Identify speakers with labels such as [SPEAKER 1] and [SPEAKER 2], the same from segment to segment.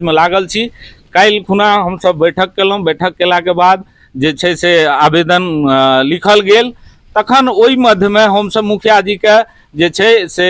[SPEAKER 1] में लागल छी। काल्हि खुना हमसब बैठक केलहुँ, बैठक केला के बाद जे छै से आवेदन लिखल गेल। तखन ओहि मध्यमे हमसब मुखिया जी के जे छै से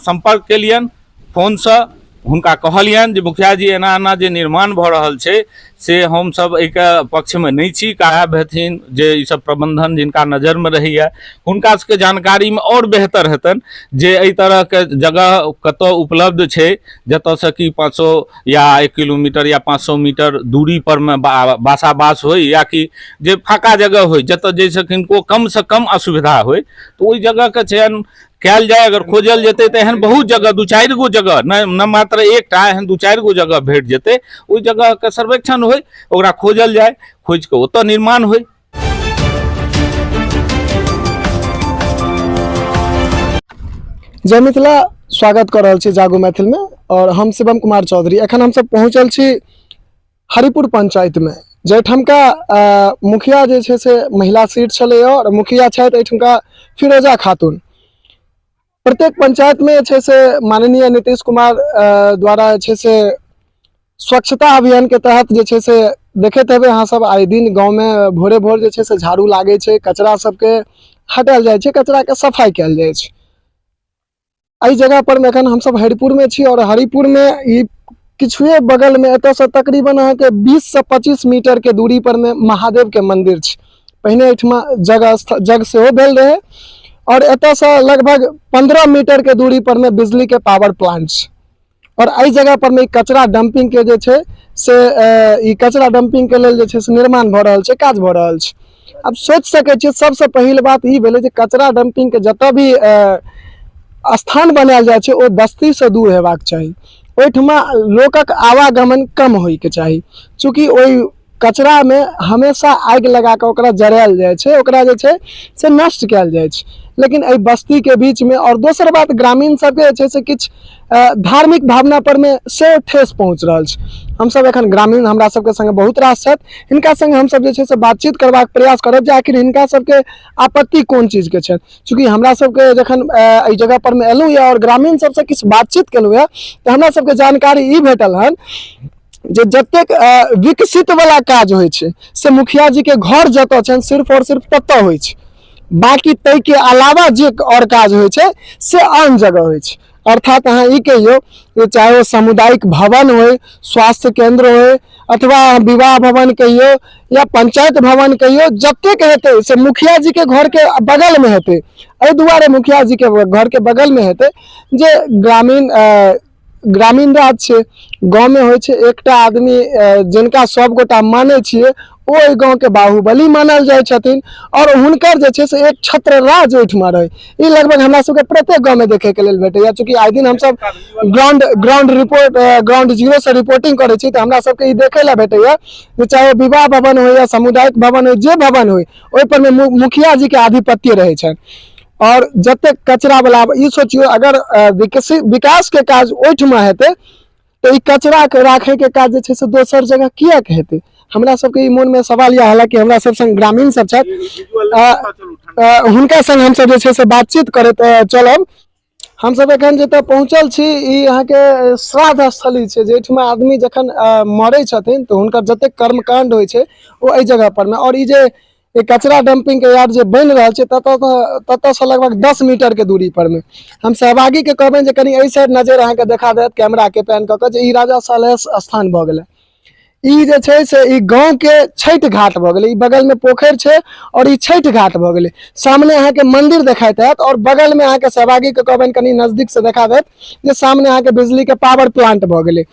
[SPEAKER 1] संपर्क केलियनि फोनसँ। हुनका कहलियनि जे मुखिया जी एना एना जे निर्माण भऽ रहल छै से हमसब एहिके पक्षमे नहि छी। काहे हेथिन जे ई सब प्रबंधन जिनका नजरमे रहैए हुनका सबके जानकारीमे आओर बेहतर हेतनि जे एहि तरहके जगह कतऽ उपलब्ध छै जतऽसँ कि 500 या 1 किलोमीटर या 500 मीटर दूरी पर में बासाबास हो, या कि जे फाका जगह हो जतऽ जैसे किनको कम से कम असुविधा हो, तो ओहि जगह के चयन कयल जाए। अगर खोजल जेतै तऽ एहन बहुत जगह 2-4 गो जगह न मात्र एकटा, एहन 2-4 गो जगह भेट जेतै। ओहि जगह के सर्वेक्षण होय, ओकरा खोजल जाए, खोज के ओतऽ निर्माण होय।
[SPEAKER 2] जय मिथिला, स्वागत कर रहल छी जागो मैथिल में। और हम शिवम कुमार चौधरी एखन हम सब पहुँचल छी हरिपुर पंचायत में, जेठमका मुखिया जे छै से महिला सीट छलै और मुखिया छथि एठमका फिरोजा खातून। प्रत्येक पंचायत में जे छै से माननीय नीतीश कुमार द्वारा जे छै से स्वच्छता अभियान के तहत जे छै से देखैत हेबै अहाँ सब आए दिन गाँव में भोरे भोर जे छै से झाड़ू लागे छै, कचरा सबके हटायल जाइ छै, कचरा के सफाई कयल जाइ छै। एहि जगह पर में एखन हम सब हरिपुर में छी और हरिपुर में ई किछुए बगल में एतऽ से तकरीबन अहाँ के 20 से 25 मीटर के दूरी पर में महादेव के मंदिर छै। पहिने एठमा जग सेहो भेल रहे और एतऽ से लगभग 15 मीटर के दूरी पर में बिजली के पावर प्लांट छै। और एहि जगह पर में कचरा डंपिंग के जे छै से ई कचरा डंपिंग के लेल जे छै से निर्माण भऽ रहल छै, काज भऽ रहल छै। अब सोच सकै छियै सबसे पहिल बात ई भेलै जे कचरा डंपिंग के जतऽ भी स्थान बनायल जाय छै ओ बस्ती से दूर हेबाक चाही, ओहिठमा लोकक आवागमन कम होय के चाही। चूँकि ओहि कचरा में हमेशा आगि लगा के ओकरा जरायल जाय छै, ओकरा जे छै से नष्ट कयल जाय छै। लेकिन एहि बस्ती के बीच में और दोसर बात ग्रामीण सबके जे छै से किछु धार्मिक भावना पर में से ठेस पहुँच रहल छै। हम सब एखन ग्रामीण हमरा सबके संगे बहुत रास छथि, हिनका संगे हम सब जे छै से बातचीत करबाक प्रयास करब जे आखिर हिनका सबके आपत्ति कोन चीज के छै। चूँकि हमरा सबके जखन एहि जगह पर में एलहुँ या और ग्रामीण सबसे किछु बातचीत केलहुँ है तो हमरा सबके जानकारी ई भेटल हन जे जतेक विकसित वाला काज होइ छै से मुखिया जी के घर जतऽ छनि सिर्फ और सिर्फ ततऽ होइ छै। बाकी तै के अलावा जे और काज होइ छै से आन जगह होइ छै। अर्थात अहाँ ई कहियो जे चाहे वो सामुदायिक भवन हो, स्वास्थ्य केंद्र हो, अथवा विवाह भवन कहियो या पंचायत भवन कहियो, जतेक हेतै से मुखिया जी के घर के बगल में हेतै। एहि दुआरे मुखिया जी के घर के बगल में हेतै जे ग्रामीण राज छै, गाँव में होइ छै एकटा आदमी जिनका सब गोटा मानै छियै ओ एहि गाँव के बाहुबली मानल जाइ छथिन और हुनकर जे छै से एक छत्र राज ओहिठमा रहै। ई लगभग हमरा सबके प्रत्येक गाँव में देखे के लेल भेटैया। चूँकि आइ दिन हम सब ग्राउंड जीरो से रिपोर्टिंग करै छी तो हमरा सबके ई देखे ला भेटैया जे चाहे विवाह भवन हो या सामुदायिक भवन हो, जे भवन हो ओहि पर में मुखिया जी के आधिपत्य रहे छनि। और जतेक कचरा वाला ई सोचियो अगर विकास के काज ओहिठमा हेतै तो ई कचरा के राखे के काज जे छै से दोसर जगह किया के हेतै। हमरा सबके ई मन में सवाल यह हालांकि हमरा सब संग ग्रामीण सब छथि, हुनका संग हम सब जे छै से बातचीत करैत चलब। हम सब एखन जतऽ पहुँचल छी ई अहाँ के श्राद्ध स्थली छै, जेठमा आदमी जखन मरै छथिन तो हुनकर जतेक कर्मकांड होइ छै ओ एहि जगह पर में। और ई जे कचरा डंपिंग के यार्ड जे बनि रहल छै ततऽ से लगभग 10 मीटर के दूरी पर में। हम सहभागी के कहबनि जे कनी एहि साइड नजर अहाँ के देखा देत कैमरा के पैन कऽ के जे ई राजा सालेस स्थान भऽ गेलै। ई जे छै से ई गाँव के छठि घाट भऽ गेलै, ई बगल में पोखरि छै और ई छठि घाट भऽ गेलै। सामने अहाँ के मंदिर देखाइत हैत और बगल में अहाँ के सहभागी के कहबनि कनी नजदीक से देखा देत जे सामने अहाँ के बिजली के पावर प्लांट भऽ गेलै।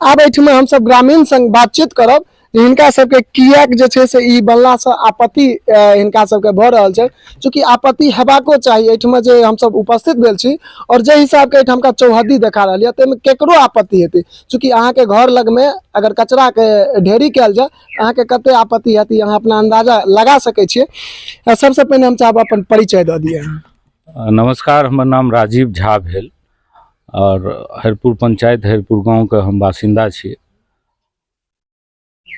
[SPEAKER 2] आब एहिठमा हम सब ग्रामीण संग बातचीत करब हिनका सबके किएक जे छै से ई बनला से आपत्ति हिनका सबके भऽ रहल छै। चूँकि आपत्ति हेबाको चाही, एहिठमा जे हम सब उपस्थित भेल छी और जे हिसाब के एहिठाम का चौहद्दी देखा रहल यऽ ताहिमे केकरो आपत्ति हेतै। चूँकि अहाँ के घर लग में अगर कचरा के ढेरी कयल जाय अहाँ के कते आपत्ति हेतै अहाँ अपना अंदाजा लगा सकै छियै। सबसे पहिने हम चाहब अपन परिचय दऽ दिए।
[SPEAKER 1] नमस्कार, हमर नाम राजीव झा भेल और हरिपुर पंचायत हरिपुर गाँव के हम बासिंदा छी।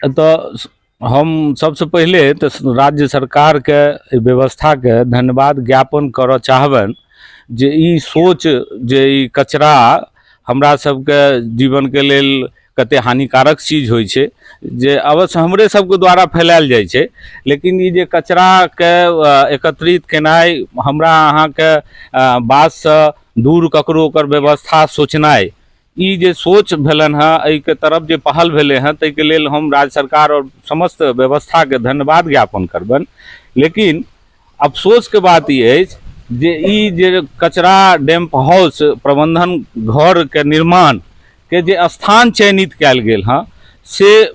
[SPEAKER 1] तो हम सबसे पहले तो राज्य सरकार के व्यवस्था के धन्यवाद ज्ञापन करऽ चाहबनि जे ई सोच जे ई कचरा हमरा सबके जीवन के लेल कते हानिकारक चीज होइ छै जे अवश्य हमरे सबके द्वारा फैलायल जाइ छै, लेकिन ई जे कचरा के एकत्रित केनाइ, हमरा अहाँके बातसँ दूर ककरो ओकर व्यवस्था सोचनाइ, ई जे सोच भेलन हँ, एहिके तरफ जे पहल भेलै हँ, ताहिके लेल हम राज्य सरकार और समस्त व्यवस्थाके धन्यवाद ज्ञापन करबनि। लेकिन अफसोसके बात ई अछि जे ई जे कचरा डैम्प हाउस प्रबंधन घर के निर्माण के जे स्थान चयनित कयल गेल हँ, से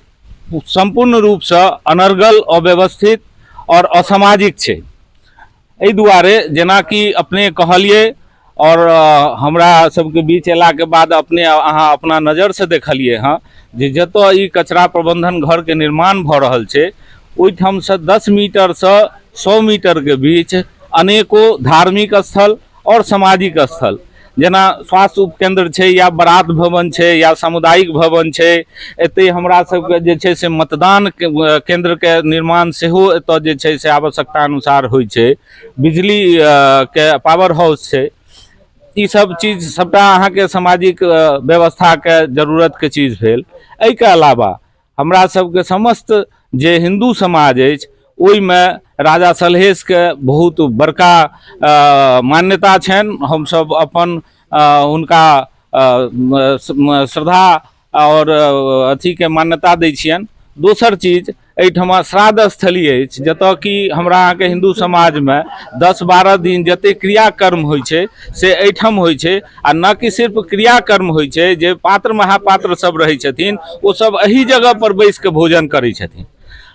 [SPEAKER 1] संपूर्ण रूपसँ अनर्गल, अव्यवस्थित और असामाजिक छै। एहि दुआरे जेनाकि अपने कहलिए और हमरा सबके बीच अयलाके बाद अपने अहाँ अपना नज़रसँ देखलिए हँ जे जतऽ ई कचरा प्रबंधन घर के निर्माण भऽ रहल छै, ओहिठामसँ 10 मीटरसँ 100 मीटर के बीच अनेको धार्मिक स्थल और सामाजिक स्थल, जेना स्वास्थ्य उपकेंद्र छै, या बरात भवन छै, या सामुदायिक भवन छै, एतै हमरा सबके जे छै से मतदान केंद्र के निर्माण सेहो एतऽ जे छै से आवश्यकता अनुसार होइ छै, बिजली के पावर हाउस छै। ई सब चीज सबटा अहाँके सामाजिक व्यवस्था के जरूरत के चीज भेल। एहिके अलावा हमरा सबके समस्त जे हिंदू समाज अछि, ओहिमे राजा सलहेश के बहुत बड़का मान्यता छनि। हमसब अपन हुनका श्रद्धा और अथी के मान्यता दै छियनि। दोसर चीज, एहिठमा श्राद्ध स्थली अछि, जतऽ कि हमरा अहाँके हिंदू समाजमे 10-12 दिन जतेक क्रियाकर्म होइ छै से एहिठाम होइ छै, आ न कि सिर्फ क्रियाकर्म होइ छै, जे पात्र महापात्र सब रहै छथिन, ओ सब एही जगह पर बैस कऽ भोजन करै छथिन।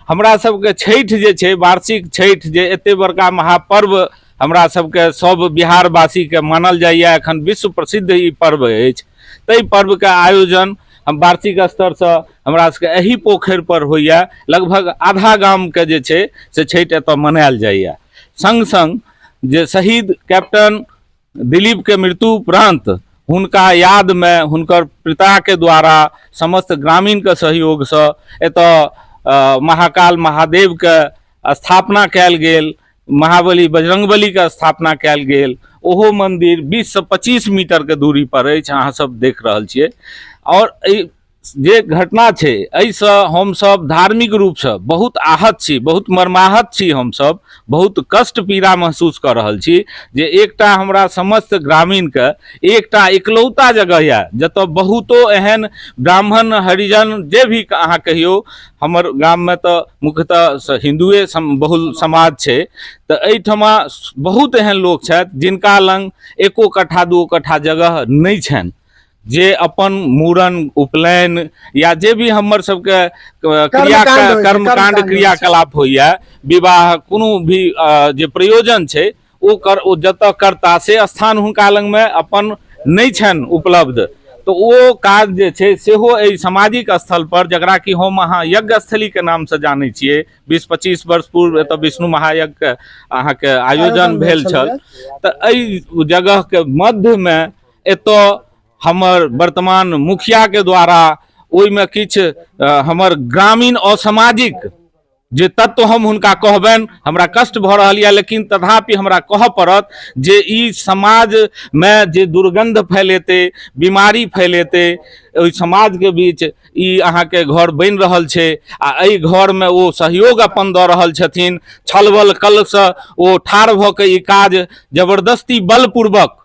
[SPEAKER 1] हमरा सबके छठि जे छै, वार्षिक छठि, जे एते बड़का महापर्व हमरा सबके सब बिहारवासीके मानल जाइए, एखन विश्व प्रसिद्ध ई पर्व अछि, ताहि पर्वके आयोजन हम वार्षिक स्तरसँ हमरा सबके एही पोखरि पर होइए। लगभग आधा गामके जे छै से छठि एतऽ मनायल जाइए। संग संग जे शहीद कैप्टन दिलीप के मृत्यु उपरांत हुनका यादमे हुनकर पिताके द्वारा समस्त ग्रामीणके सहयोगसँ एतऽ महाकाल महादेव के स्थापना कयल गेल, महाबली बजरंगबली के स्थापना कयल गेल। ओहो मंदिर 20 से 25 मीटर के दूरी पर अछि, अहाँ सब देख रहल छियै। और जे घटना छै, एहिसँ हमसब धार्मिक रूपसँ बहुत आहत छी, बहुत मर्माहत छी। हमसब बहुत कष्ट पीड़ा महसूस कऽ रहल छी जे एकटा हमरा समस्त ग्रामीणके एकटा इकलौता जगह यऽ जतऽ बहुतो एहन ब्राह्मण, हरिजन, जे भी अहाँ कहियौ, हमर गाममे तऽ मुख्यतः हिंदुए बहुल समाज छै, तऽ एहिठमा बहुत एहन लोक छथि जिनका लग 1 कट्ठा 2 कट्ठा जगह नहि छनि, जे अपन मूड़न, उपनयन या जे भी हमर सबके कर्मकांड क्रियाकलाप होइए, विवाह, कोनो भी जे प्रयोजन छै, ओ जतऽ करता से स्थान हुनका लगमे अपन नहि छनि उपलब्ध। तो ओ काज जे छै सेहो एहि सामाजिक स्थल पर, जकरा कि हम अहाँ यज्ञ स्थली के नाम से जानै छियै, 20-25 वर्ष पूर्व एतऽ विष्णु महायज्ञ के अहाँके आयोजन भेल छल, तऽ एहि जगह के मध्य में एतऽ हमर वर्तमान मुखिया के द्वारा ओहिमे किछु हमर ग्रामीण असामाजिक जे तत्व हम हुनका कहबनि, हमरा कष्ट भऽ रहल यऽ, लेकिन तथापि हमरा कहऽ पड़त जे ई समाजमे जे दुर्गंध फैलेतै, बीमारी फैलेतै, ओहि समाजके बीच ई अहाँके घर बनि रहल छै, आ एहि घरमे ओ सहयोग अपन दऽ रहल छथिन। छलबल कलसँ ओ ठाढ़ भऽ कऽ ई काज जबरदस्ती बलपूर्वक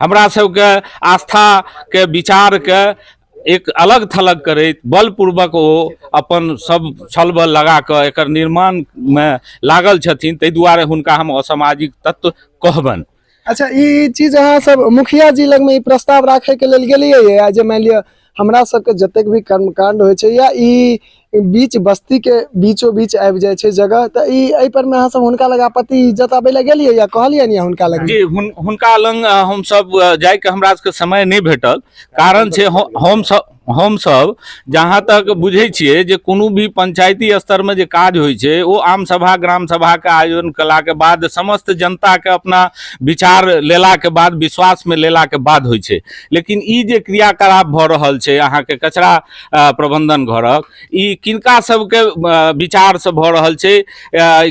[SPEAKER 1] हमरा सबके आस्था के विचार के एक अलग थलग करैत बलपूर्वक ओ अपन सब छलबल लगा कऽ एकर निर्माण में लागल छथिन। ताहि दुआरे हुनका हम असामाजिक तत्व कहबनि।
[SPEAKER 2] अच्छा, ई चीज अहाँ सब मुखिया जी लग में ई प्रस्ताव राखे के लेल गेलियै, जे मान लिअ हमरा सबके जतेक भी कर्मकांड होइ छै, या ई बीच बस्ती के बीचो बीच आबि जाइ छै जगह, तऽ ई एहि पर में अहाँ सब हुनका लग आपत्ति जताबै लए गेलियै या कहलियनि या हुनका लग?
[SPEAKER 1] जी, हुनका लग हमसब जाइके हमरा सबके समय नहि भेटल। कारण छै हमसब जहाँ तक बुझै छियै जे कोनो भी पंचायती स्तर में जे काज होइ छै, ओ आम सभा, ग्राम सभा के आयोजन कला के बाद समस्त जनता के अपना विचार लेला के बाद, विश्वास में लेला के बाद होइ छै। लेकिन ई जे क्रियाकलाप भऽ रहल छै अहाँके कचरा प्रबंधन घरक, ई किनका सबके विचार से भऽ रहल छै,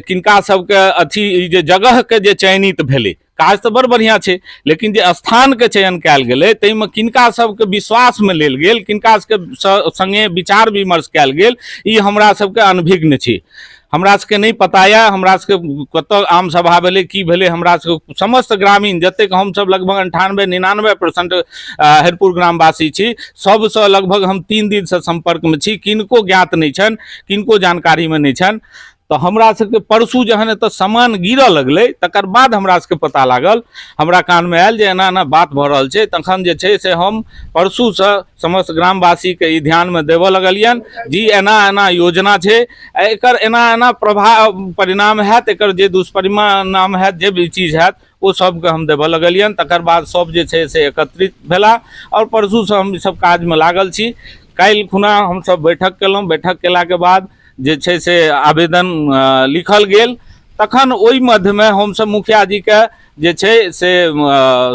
[SPEAKER 1] किनका सबके अथी, ई जे जगह के जे चयनित भेलै, काज तो बड़ बढ़िया छै, लेकिन जे स्थान के चयन कयल गेलै ताहिमे किनका सबके विश्वास में लेल गेल, किनका सबके संगे विचार विमर्श कयल गेल, ई हमरा सबके अनभिज्ञ छी। हमरा सबके नहीं पता है, हमरा सबके कतऽ आम सभा भेलै की भेलै, हमरा सबके समस्त ग्रामीण जतेक हमसब लगभग 98-99% हरिपुर ग्रामवासी छी, सबसँ लगभग हम 3 दिन से संपर्क में छी, किनको ज्ञात नहीं छन, किनको जानकारी में नहीं छन। तो हमरा सबके परसू जहन एतऽ सामान गिरऽ लगलै तकर बाद हमरा सबके पता लागल, हमरा कान में आयल जे एना एना बात भऽ रहल छै, तखन जे छै से हम परसू से समस्त ग्रामवासी के ई ध्यान में देबऽ लगलियन जी एना एना योजना छै, एकर एना एना प्रभाव परिणाम हैत, एकर जे दुष्परिणाम हैत, जे भी चीज हैत वो सबके हम देबऽ लगलियन। तकर बाद सब जे छै से एकत्रित भेला और परसू से हम ई सब काज में लागल छी। काल्हि खुना हमसब बैठक केलहुँ, बैठक केलाके बाद जे छै से आवेदन लिखल गेल, तखन ओहि मध्यमे हमसब मुखिया जी के जे छै से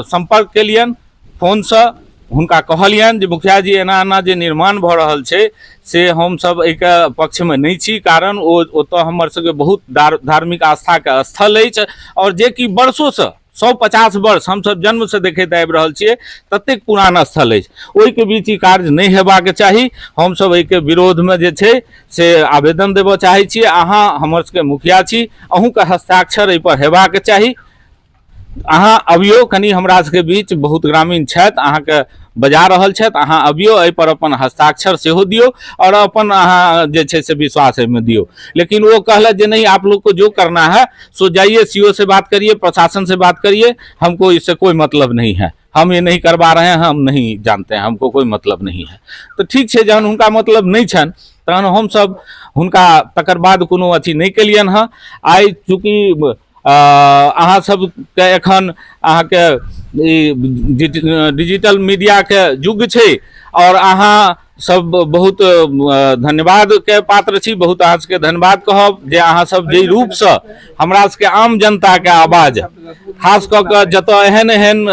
[SPEAKER 1] संपर्क केलियन फोनसँ, हुनका कहलियन जे मुखिया जी एना एना जे निर्माण भऽ रहल छै से हमसब एहिके पक्षमे नहीं छी, कारण ओ ओतऽ हमर सबके बहुत धार्मिक आस्थाके स्थल अछि और जे कि वर्षोसँ 150 वर्ष हमसब जन्म से देखैत आबि रहल छियै, ततेक पुराना स्थल अछि, ओहिके बीच ई कार्य नहीं हेबाक चाही। हमसब एहिके विरोधमे जे छै से आवेदन देबऽ चाहै छी। अहाँ हमर सबके मुखिया छी, अहूँके हस्ताक्षर एहि पर हेबाक चाही। अहाँ अबियो कनी हमरा सबके बीच बहुत ग्रामीण छथि, अहाँके बजा रहल छथि, अहाँ अबियो एहि पर अपन हस्ताक्षर सेहो दियो और अपन अहाँ जे छै से विश्वास एहिमे दियो। लेकिन वो कहला जे नहीं, आप लोग को जो करना है सो जाइए, सीओ से बात करिए, प्रशासन से बात करिए, हमको इससे कोई मतलब नहीं है, हम ये नहीं करवा रहे हैं, हम नहीं जानते हैं, हमको कोई मतलब नहीं है। तो ठीक छै, जहन हुनका मतलब नहीं छन तहन हमसब हुनका तकर बाद कोनो अथी नहीं केलियन हँ। आइ चूँकि अहाँ सबके एखन अहाँके डिजिटल मीडिया के युग छै और अहाँ सब बहुत धन्यवाद के पात्र छी, बहुत अहाँ सबके धन्यवाद कहब जे अहाँ सब जे रूपसँ हमरा सबके आम जनता के आवाज, खास कऽ कऽ जतऽ एहन एहन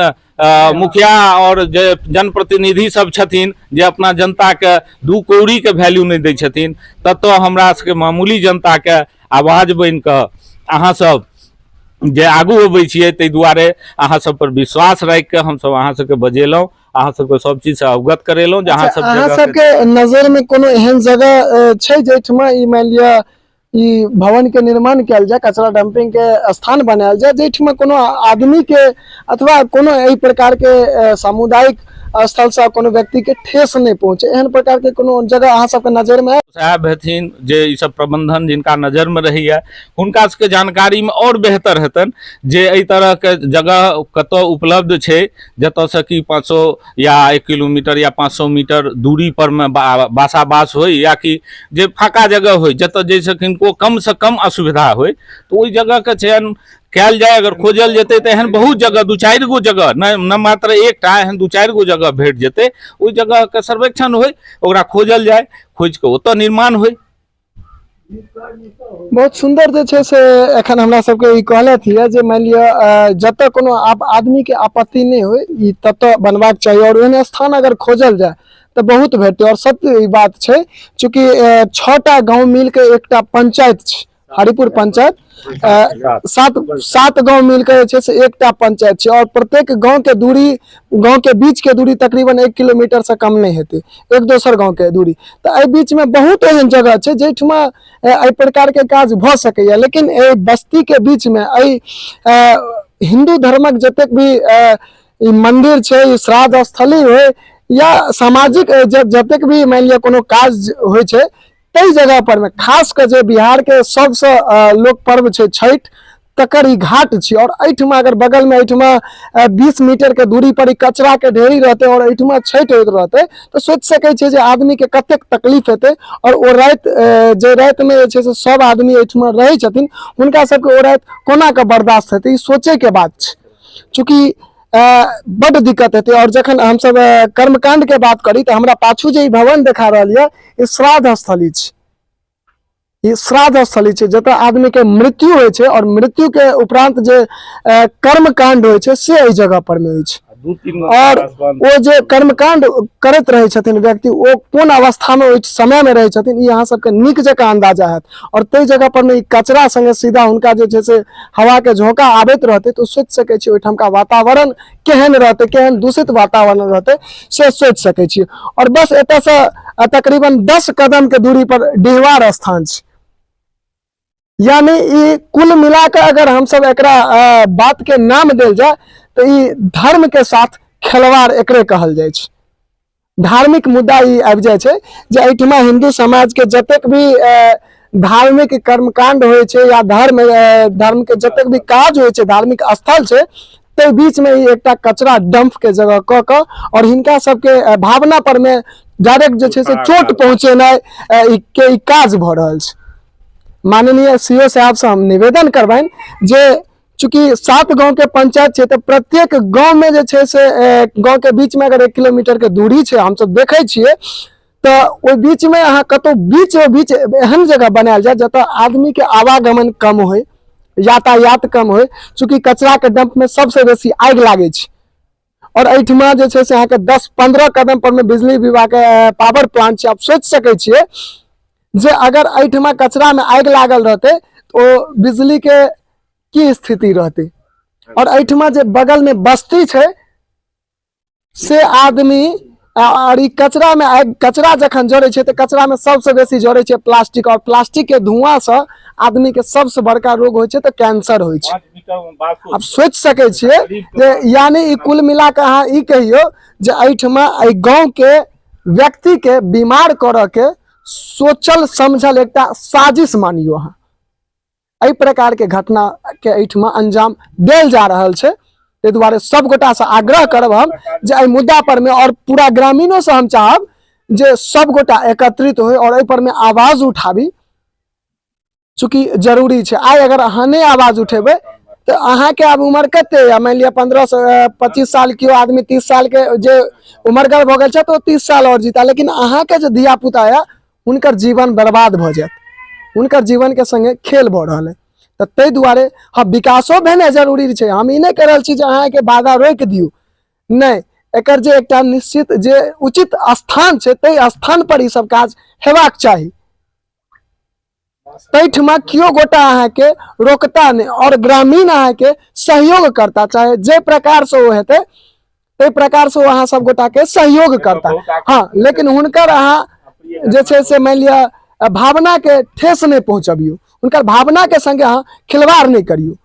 [SPEAKER 1] मुखिया और जे जनप्रतिनिधि सब छथिन जे अपना जनता के 2 कौड़ी के वैल्यू नहीं दै छथिन, ततऽ हमरा सबके मामूली जनता के आवाज बनि कऽ अहाँ सब जे आगू अबै छियै, ताहि दुआरे अहाँ सब पर विश्वास राखि के हम सब अहाँ सबके बजेलहुँ, अहाँ सबके सब चीज से अवगत करेलहुँ। जहाँ सब
[SPEAKER 2] अहाँ सबके नजर में कोनो एहन जगह छै जेठमा ई मान लिअ ई भवन के निर्माण कयल जाय, कचरा डंपिंग के स्थान बनायल जाय, जेठमा कोनो आदमी के अथवा कोनो एहि प्रकार के सामुदायिक स्थल से कोनो व्यक्ति के ठेस नहीं पहुंचे, एहन प्रकार के कोनो जगह अहाँ सबके नजर में
[SPEAKER 1] साहब हेथिन जे ई सब प्रबंधन जिनका नजर में रहैया, हुनका सबके जानकारी में और बेहतर हेतन जे एहि तरह के जगह कतऽ उपलब्ध छै, जतऽ से कि 500 या 1 किलोमीटर या 500 मीटर दूरी पर में बासाबास होय, या कि जे फाका जगह होय जतऽ जैसे किनको कम से कम असुविधा होय, तो ओहि जगह के चयन कयल जाय। अगर खोजल जेतै तऽ एहन बहुत जगह 2-4 गो जगह न मात्र एकटा, एहन 2-4 गो जगह भेट जेतै, ओहि जगह के सर्वेक्षण होय, ओकरा खोजल जाय, खोज के ओतऽ निर्माण होय।
[SPEAKER 2] बहुत सुंदर जे छै से एखन हमरा सबके ई कहलथि है जे मान लिअ जतऽ कोनो आदमी के आपत्ति नहीं होय, ई ततऽ बनबाक चाहिए और एहन स्थान अगर खोजल जाय तो बहुत भेटते। और सत्य ई बात छै, चूँकि 6टा गाँव मिल के एकटा पंचायत छै, हरिपुर पंचायत, 7 गांव मिलकर जे से एकटा पंचायत छै और प्रत्येक गांव के दूरी, गांव के बीच के दूरी तकरीबन 1 किलोमीटर से कम नहीं हेतै, एक दोसर गांव के दूरी। तो एहि बीच में बहुत एहन जगह छै जेठमा एहि प्रकार के काज भ सकैया, लेकिन एहि बस्ती के बीच में एहि हिंदू धर्मक जतेक भी ई मंदिर छै, श्राद्ध स्थली होय या सामाजिक जतेक भी मान लिअ कोनो काज होइ छै, तई जगह पर में खास कर जे बिहार के सबसे लोक पर्व छै छठ, तकर ई घाट छी। और एहिठमा अगर बगल में एहिठमा 20 मीटर के दूरी पर ई कचरा के ढेरी रहते और एहिठमा छठ होइत रहते, तो सोच सकै छै जे आदमी के कतेक तकलीफ हेतै। और ओ रात जे रात में जे छै से सब आदमी एहिठमा रहै छथिन, हुनका सबके ओ रात कोना के बर्दाश्त हेतै, ई सोचे के बात छै, चूँकि बड़ दिक्कत हेतै। और जखन हम सब कर्मकांड के बात करी तो हमरा पाछू जे भवन देखा रहल है, ई श्राद्ध स्थली छै, ई श्राद्ध स्थली छै जतऽ आदमी के मृत्यु होइ छै और मृत्यु के उपरांत जे कर्मकांड होइ छै से एहि जगह पर में होइ छै। और वो जे कर्मकांड करैत रहै छथिन व्यक्ति ओ कोन अवस्था में ओहि समय में रहै छथिन ई अहाँ सबके नीक जकाँ अंदाजा हैत। और तै जगह पर में ई कचरा संगे सीधा हुनका जे छै से हवा के झोंका आबैत रहतै तो सोचि सकै छी ओहिठाम का वातावरण केहन रहतै, केहन दूषित वातावरण रहतै से सोचि सकै छी। और बस एतऽ से तकरीबन 10 कदम के दूरी पर डिहवार स्थान छै। यानी ई कुल मिला के अगर हम सब एकरा बात के नाम देल जाए तो ई धर्म के साथ खिलवाड़ एकरे कहल जाय छै। धार्मिक मुद्दा ई आबि जाय छै जे एहिठमा हिंदू समाज के जतेक भी धार्मिक कर्मकांड होय छै या धर्म के जतेक भी काज होय छै, धार्मिक स्थल छै, ते बीच में ई एकटा कचरा डंप के जगह क के और हिनका सबके भावना पर में डायरेक्ट जे छै से चोट पहुंचेनाय के ई काज भ रहल छै। माननीय सीओ साहब से हम निवेदन करबनि जे चूंकि 7 गांव के पंचायत छै तो प्रत्येक गांव में जे छै से गांव के बीच में अगर 1 किलोमीटर के दूरी छै हम सब देखे छियै तो ओहि बीच में अहाँ कतौ बीच एहन जगह बनायल जाए जतऽ आदमी के आवागमन कम होय, यातायात कम होय, चूंकि कचरा के डंप में सबसे बेसी आगि लागे छै। और एहिठमा जे छै से अहाँके 10-15 कदम पर में बिजली विभाग के पावर प्लांट छै। आप सोचि सकै छियै जे अगर एहिठमा कचरा में आगि लागल रहते तो बिजली के की स्थिति रहते। और एहिठमा जे बगल में बस्ती छै से आदमी और ई कचरा में कचरा जखन जड़े छै तो कचरा में सबसे बेसी जड़े छै प्लास्टिक, और प्लास्टिक के धुआं से आदमी के सबसे बड़का रोग होय छै तो कैंसर होय छै। आप सोच सकै छियै जे यानी ई कुल मिला के अहाँ ई कहियो जे एहिठमा एहि गांव के व्यक्ति के बीमार करऽ के सोचल समझल एकटा साजिश मानियो अहाँ। एहि प्रकार के घटना के एहिठमा अंजाम देल जा रहल छै। ताहि दुआरे सब गोटा से आग्रह करब हम जे एहि मुद्दा पर में और पूरा ग्रामीणों से हम चाहब जे सब गोटा एकत्रित होय और एहि पर में आवाज उठाबी, चूंकि जरूरी छै। आइ अगर अहाँ नहीं आवाज उठेबै तो अहाँ के अब उम्र कते या मान लिया 15 से 25 साल के आदमी 30 साल के जे उम्रगर भ गेल छै तो 30 साल और जीता, लेकिन अहाँ के जे धिया पुता है उनकर जीवन बर्बाद भ जायत, उनकर जीवन के संगे खेल भ रहल है। तो ताहि दुआरे हाँ विकासो भेनाइ जरूरी छै। हम ई नहीं कह रहल छी जे अहाँ के बाधा रोक दियौ, नहीं, एकर जे एकटा निश्चित जे उचित स्थान छै ताहि स्थान पर ई सब काज हेबाक चाही। तैठमा कियो गोटा अहाँ के रोकता नहीं और ग्रामीण अहाँ के सहयोग करता, चाहे जे प्रकार से वो हेतै ताहि प्रकार से अहाँ सब गोटा के सहयोग करता। हाँ, लेकिन हुनकर अहाँ जे छै से मान लिया भावना के ठेस नहीं पहुंचबियो, उनकर भावना के संगे अहाँ खिलवाड़ नहीं करियो।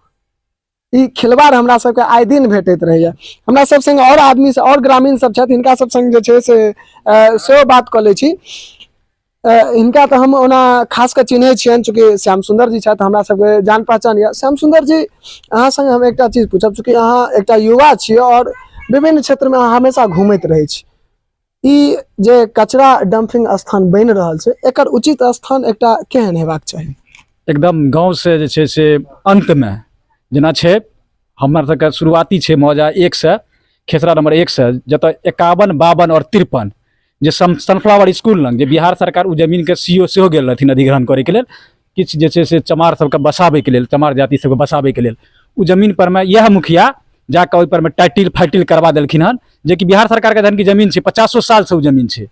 [SPEAKER 2] ई खिलवाड़ हमरा सबके आए दिन भेटैत रहैया। हमरा सब संगे और आदमी से और ग्रामीण सब छथि, हिनका सब संग जे छै से सेहो बात कऽ लै छी। हिनका तो हम ओना खास कर चिन्है छियनि, चूँकि श्याम सुंदर जी छथि, हमरा सबके जान पहचान यऽ। श्याम सुंदर जी, अहाँ संग हम एकटा चीज पूछब, चूँकि अहाँ एकटा युवा छियै और विभिन्न क्षेत्र में अहाँ हमेशा घूमैत रहै छी। ई जे कचरा डंपिंग स्थान बनि रहल छै एकर उचित स्थान एकटा केहन हेबाक चाही?
[SPEAKER 3] एकदम गांव से जे छै से अंत में जेना छै हमर सबके शुरुआती छै मौजा 1 से खेसरा नंबर 1 से जतऽ 51, 52 और 53 जे सनफ्लावर स्कूल लग जे बिहार सरकार उ जमीन के सीओ सेहो गेल रहथिन अधिग्रहण करे के लेल, किछु जे छै से चमार सबके बसाबे के लेल, चमार जाति सबके बसाबे के लेल उ जमीन पर में यह मुखिया जाकर ओहि पर में टाइटिल फाइटिल करवा देलखिन हन, जे कि बिहार सरकार के धन की जमीन छै, 50 साल से उ जमीन छै।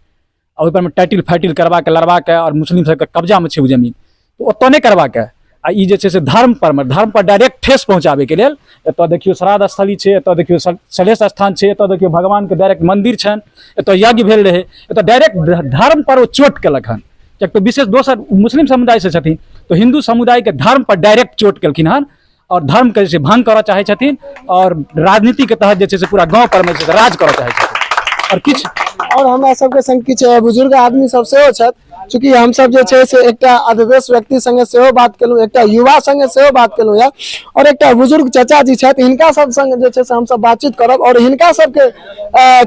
[SPEAKER 3] ओहि पर में टाइटिल फाइटिल करवा के लड़वा के और मुस्लिम सबके कब्जा में छै उ जमीन, तो ओतऽ नहीं करवा के आ ई जे छै से धर्म पर डायरेक्ट ठेस पहुंचाबे के लेल एतऽ देखियो श्राद्ध स्थली छै, एतऽ देखियो सलेश स्थान छै, एतऽ देखियो भगवान के डायरेक्ट मंदिर छनि, एतऽ यज्ञ भेल रहे, एतऽ डायरेक्ट धर्म पर वो चोट केलक हन। कियाक तो विशेष दोसर मुस्लिम समुदाय से छथिन तो हिंदू समुदाय के धर्म पर डायरेक्ट चोट केलखिन हन और धर्म के जैसे भंग करऽ चाहे छथिन और राजनीति के तहत जे छै से पूरा गाँव पर में राज करऽ चाहे छथिन। और किछु
[SPEAKER 2] और हमरा सबके संग किछु बुजुर्ग आदमी सब सेहो छथि, चूँकि हम सब जे छै से एकटा अधवेश व्यक्ति संगे सेहो बात केलहुँ, एकटा युवा संगे सेहो बात केलहुँ या और एकटा बुजुर्ग चाचा जी छथि, हिनका सब संग जे छै से हम सब बातचीत करब और हिनका सबके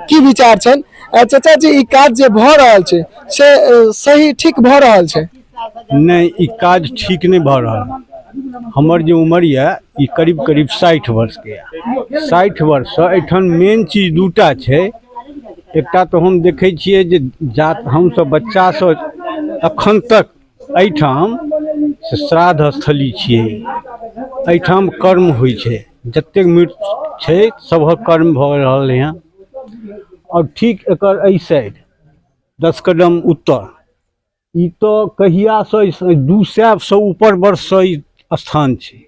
[SPEAKER 2] की विचार छनि। चाचा जी, ई काज जे भऽ रहल छै से सही ठीक भऽ रहल छै?
[SPEAKER 4] नहीं, ई काज ठीक नहीं भऽ रहल। हमर जे उम्र यऽ ई करीब 60 वर्ष के यऽ। 60 वर्ष से एठन मेन चीज दूटा छै। एकटा तो हम देखे छियै जे जात हम सब बच्चा से अखन तक एठाम से श्राद्ध स्थली छियै, एठाम कर्म होइ छै, जतेक मृत छै सभक कर्म भऽ रहल हैं। और ठीक एकर एहि साइड 10 कदम उत्तर ई तो कहियासँ 200 से ऊपर वर्षसँ ई स्थान छै,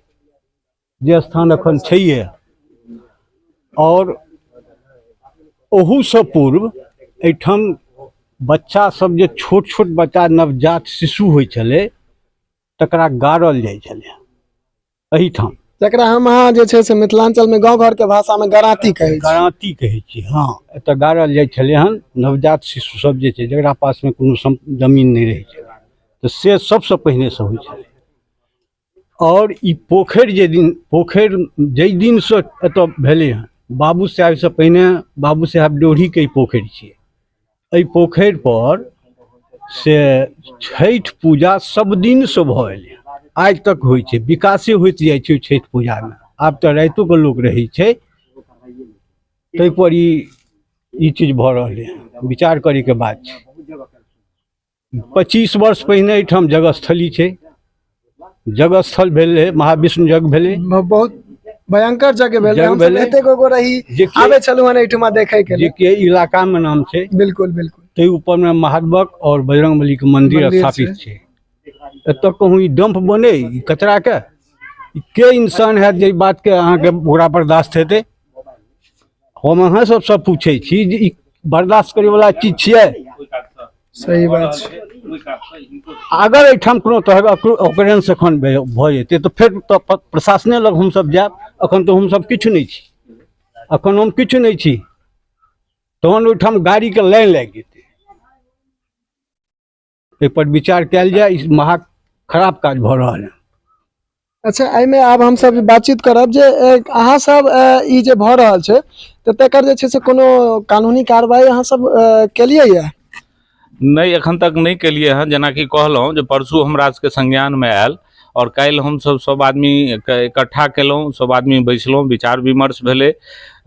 [SPEAKER 4] जे स्थान एखन छैहे। और ओहूसँ पूर्व एहिठाम बच्चा सब जे छोट छोट बच्चा नवजात शिशु होइ छलै तकरा गाड़ल जाइ छलै एहिठाम,
[SPEAKER 2] जकरा हम अहाँ जे छै से मिथिलांचल में गांव घर के भाषा में गराती कहै छी।
[SPEAKER 4] गराती कहै छी। हाँ, एतऽ गाड़ल जाइ छलै हन नवजात शिशु सब जे छै जकरा पासमे कोनो जमीन नहि रहै छै, तऽ से सबसँ पहिनेसँ होइ छलै। और ई पोखरि जाहि दिनसँ एतऽ भेलै हन, बाबू साहेबसँ पहिने बाबू साहेब ड्योढ़ीके ई पोखरि छियै। एहि पोखरि पर से छठि पूजा सब दिनसँ भऽ एलै, आज तक होइ छै, विकासे होइत जाइ छै छठि पूजामे। आब तऽ रातिओके लोक रहै छै, ताहिपर ई चीज भऽ रहलै हँ, विचार करैके बात छै। 25 वर्ष पहिने एहिठाम जगस्थली छै, जगस्थल भेलै, महाविष्णु यज्ञ भेलै,
[SPEAKER 2] बहुत भयंकर जगह भेलै। हम सब एते गोगो रही आबे छलु हन एठमा देखे के लिए,
[SPEAKER 4] जे इलाका में नाम छै।
[SPEAKER 2] बिल्कुल बिल्कुल।
[SPEAKER 4] ताहि ऊपर में महादेवक और बजरंगबली के मंदिर स्थापित छै। एतऽ कहूँ ई डंप बने ई कचरा के इंसान है जे बात के अहाँ के पूरा बर्दाश्त हेतै? हम अहाँ सबसँ पूछै छी जे ई बर्दाश्त करे वाला चीज छियै?
[SPEAKER 2] सही बात छै।
[SPEAKER 4] अगर एहिठाम कोनो तरहक ऑपरेंस एखन भऽ जेतै तऽ फेर तऽ प्रशासने लग हमसब जायब। एखन तऽ हमसब किछु नहीं छी, एखन हम किछु नहीं छी, तहन ओहिठाम गाड़ी के लाइन लागि जेतै। एहि पर विचार कयल जाय, ई महा खराब काज भऽ रहल है।
[SPEAKER 2] अच्छा, एहिमे आब हम सब बातचीत करब जे अहाँ सब ई जे भऽ रहल छै तऽ तकर जे छै से कोनो कानूनी कार्रवाई अहाँ सब केलियै यऽ?
[SPEAKER 1] नहीं, एखन तक नहीं केलिए हैं। जेनाकि कहलहुँ जे परसू हमरा सबके संज्ञान में आयल और काल्हि हमसब सब आदमी इकट्ठा केलहुँ, सब आदमी बैसलहुँ, विचार विमर्श भेलै।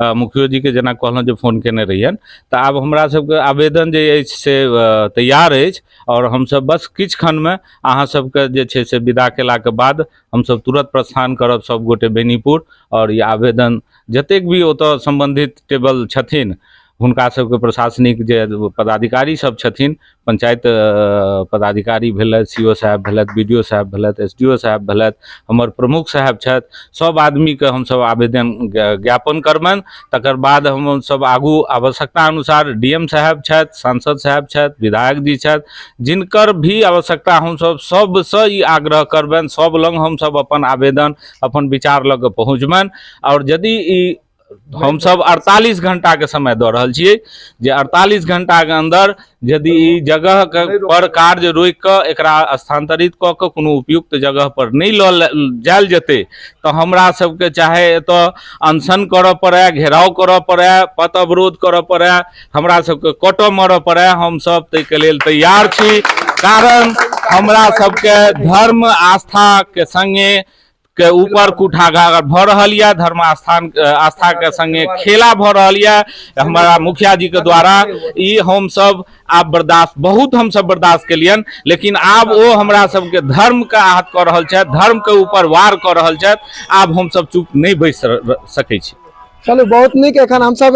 [SPEAKER 1] मुखियो जी के जेना कहलहुँ जे फोन केने रहियन, तऽ आब हमरा सबके आवेदन जे अछि से तैयार अछि। और हमसब बस किछु खनमे अहाँ सबके जे छै से विदा केलाके बाद हमसब तुरंत प्रस्थान करब सब गोटे बेनीपुर। और ई आवेदन जतेक भी ओतऽ सम्बन्धित टेबल छथिन हुनका सबके प्रशासनिक जे पदाधिकारी सब छथिन, पंचायत पदाधिकारी भेलथि, सीओ साहब भेलथि, बीडीओ साहब भेलथि, एसडीओ साहब भेलथि, हमर प्रमुख साहब छथि, सब आदमीके हमसब आवेदन ज्ञापन करबनि। तकर बाद हमसब आगू आवश्यकता अनुसार डीएम साहब छथि, सांसद साहब छथि, विधायक जी छथि, जिनकर भी आवश्यकता हमसब सबसँ ई आग्रह करबनि, सब लग हमसब अपन आवेदन अपन विचार लऽ कऽ पहुँचबनि। और यदि ई हमसब 48 घंटा के समय दऽ रहल छियै जे 48 घंटा के अंदर यदि ई जगह के पर कार्य रोकि कऽ एकरा स्थानांतरित कऽ कऽ कोनो उपयुक्त जगह पर नहीं लऽ जायल जेतै तऽ हमरा सबके चाहे एतऽ अनशन करऽ पड़ै, घेराव करऽ पड़ै, पथ अवरोध करऽ पड़ै, हमरा सबके कटऽ मरऽ पड़ै, हमसब ताहिके लेल तैयार छी। कारण हमरा सबके धर्म आस्था के संगे के ऊपर कुठाघात भऽ रहल यऽ, धर्म आस्था के संगे खेला भऽ रहल यऽ हमारा मुखिया जी के द्वारा। ई हम सब आब बहुत हम सब बर्दाश्त केलियन, लेकिन आब ओ हमरा सबके धर्म के आहत कऽ रहल छथि, धर्म के ऊपर वार कऽ रहल छथि। आब हम सब चुप नहीं बैस सकै छी।
[SPEAKER 2] चलू, बहुत नीक। एखन हम सब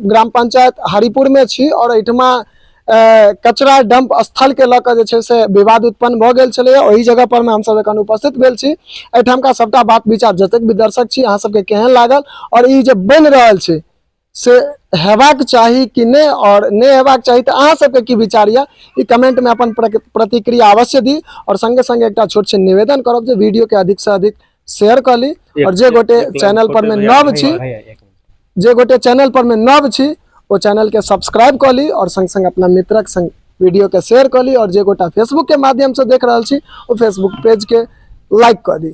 [SPEAKER 2] ग्राम पंचायत हरिपुर में छी और एहिठमा कचरा डंप स्थल के लऽ कऽ जे छै से विवाद उत्पन्न भऽ गेल छलै। ओही जगह पर में हम सब एखन उपस्थित भेल छी। एहिठामका सबटा बात विचार जतेक भी दर्शक छी अहाँ सबके केहन लागल और ई जे बनि रहल छै से हेबाक चाही कि नहीं और नहीं हेबाक चाही, तऽ अहाँ सबके की विचार यऽ ई कमेंट में अपन प्रतिक्रिया अवश्य दी। और संगे संगे एकटा छोट सन निवेदन करब जे वीडियो के अधिक से अधिक शेयर कर ली। और जे गोटे चैनल पर में नव छी, जे गोटे चैनल पर में नव छी वो चैनल के सब्सक्राइब कर ली और संग संग अपना मित्रक संग वीडियो के शेयर कर ली। और जे गोटा फेसबुक के माध्यम से देख रहा छी वो फेसबुक पेज के लाइक कर दी।